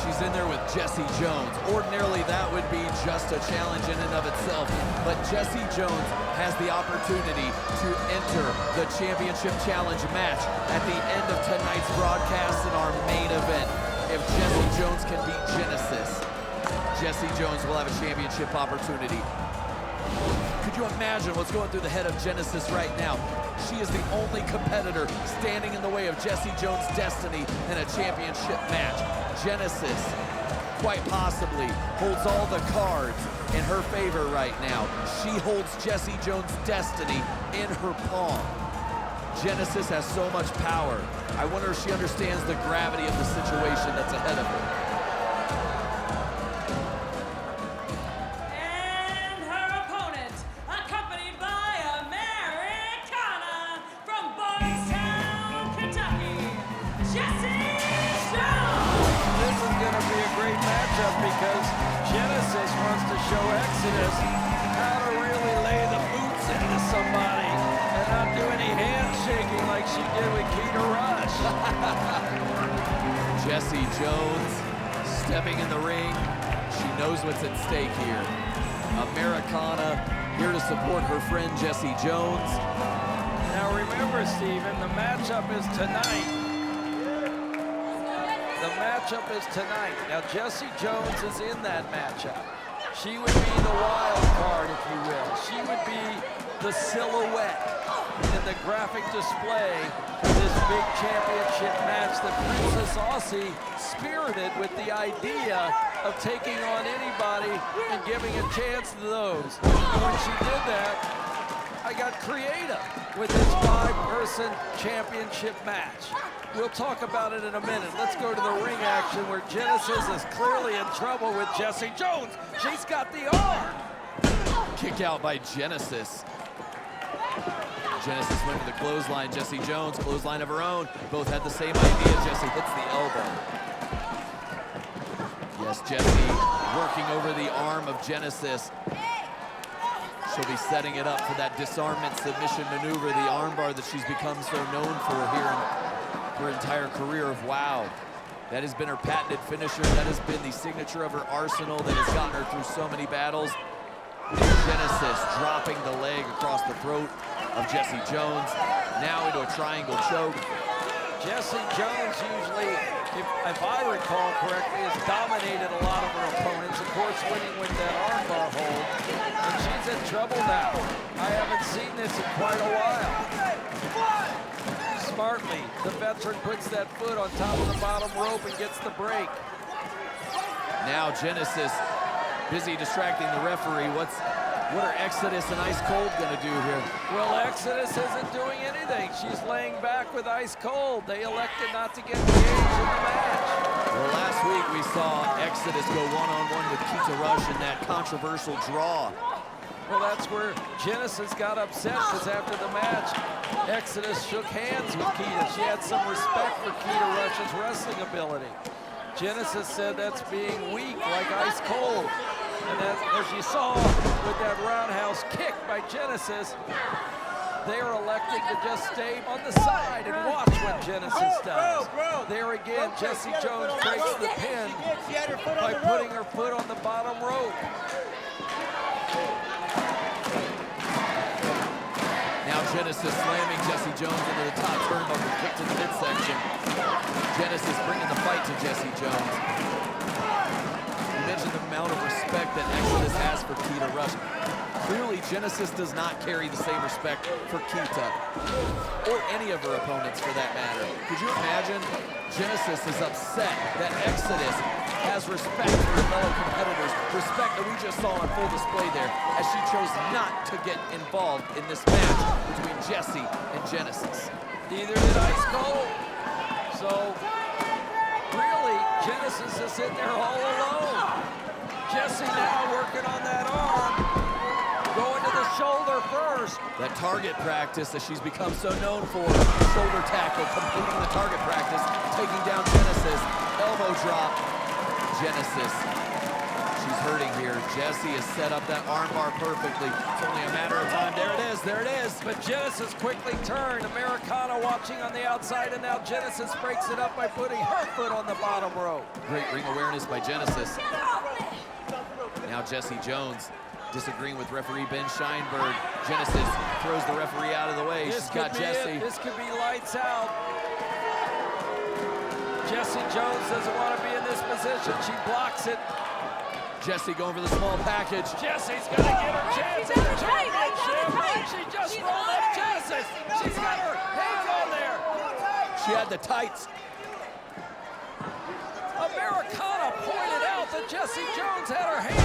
she's in there with Jessie Jones. Ordinarily, that would be just a challenge in and of itself, but Jessie Jones has the opportunity to enter the championship challenge match at the end of tonight's broadcast in our main event. If Jessie Jones can beat Genesis, Jessie Jones will have a championship opportunity. Could you imagine what's going through the head of Genesis right now? She is the only competitor standing in the way of Jessie Jones' destiny in a championship match. Genesis, quite possibly, holds all the cards in her favor right now. She holds Jessie Jones' destiny in her palm. Genesis has so much power. I wonder if she understands the gravity of the situation that's ahead of her. Because Genesis wants to show Exodus how to really lay the boots into somebody and not do any handshaking like she did with Keita Rush. Jessie Jones stepping in the ring. She knows what's at stake here. Americana here to support her friend Jessie Jones. Now remember, Steven, the matchup is tonight. The matchup is tonight. Now, Jessie Jones is in that matchup. She would be the wild card, if you will. She would be the silhouette in the graphic display for this big championship match that Princess Aussie spirited with the idea of taking on anybody and giving a chance to those. And when she did that, I got creative with this 5-person championship match. We'll talk about it in a minute. Let's go to the ring action where Genesis is clearly in trouble with Jessie Jones. She's got the arm. Kick out by Genesis. Genesis went to the clothesline. Jessie Jones, clothesline of her own. Both had the same idea. Jessie hits the elbow. Yes, Jessie working over the arm of Genesis. She'll be setting it up for that disarmament submission maneuver, the armbar that she's become so known for here in her entire career of WoW. That has been her patented finisher. That has been the signature of her arsenal that has gotten her through so many battles. Genesis dropping the leg across the throat of Jessie Jones. Now into a triangle choke. Jessie Jones usually, if I recall correctly, has dominated a lot of her opponents, of course winning with that armbar hold. And she's in trouble now. I haven't seen this in quite a while. Smartly, the veteran puts that foot on top of the bottom rope and gets the break. Now Genesis busy distracting the referee. What are Exodus and Ice Cold gonna do here? Well, Exodus isn't doing anything. She's laying back with Ice Cold. They elected not to get engaged in the match. Well, last week we saw Exodus go one-on-one with Keita Rush in that controversial draw. Well, that's where Genesis got upset, because after the match, Exodus shook hands with Keita. She had some respect for Keita Rush's wrestling ability. Genesis said that's being weak, like Ice Cold. And as you saw with that roundhouse kick by Genesis, they are electing to just stay on the side and watch what Genesis does. There again, Jessie Jones breaks the pin by putting her foot on the bottom rope. Now Genesis slamming Jessie Jones into the top turnbuckle, kick to the midsection. Genesis bringing the fight to Jessie Jones. You mentioned the amount of respect that Exodus has for Keita Rush. Clearly, Genesis does not carry the same respect for Keita, or any of her opponents for that matter. Could you imagine? Genesis is upset that Exodus has respect for her fellow competitors, respect that we just saw on full display there, as she chose not to get involved in this match between Jessie and Genesis. Neither did Ice Cold. So, really, Genesis is sitting there all alone. Jessie now working on that arm, going to the shoulder first. That target practice that she's become so known for, shoulder tackle, completing the target practice, taking down Genesis, elbow drop. Genesis, she's hurting here. Jessie has set up that armbar perfectly. It's only a matter of time. There it is, there it is. But Genesis quickly turned. Americana watching on the outside, and now Genesis breaks it up by putting her foot on the bottom rope. Great ring awareness by Genesis. Now Jessie Jones disagreeing with referee Ben Scheinberg. Genesis throws the referee out of the way. She's got Jessie. This could be lights out. Jessie Jones doesn't want to be in this position. She blocks it. Jessie going for the small package. Jessie's going to get her chance at the championship. She just rolled up Genesis. She's got her hands on there. She had the tights. Americana pointed out that Jessie Jones had her hands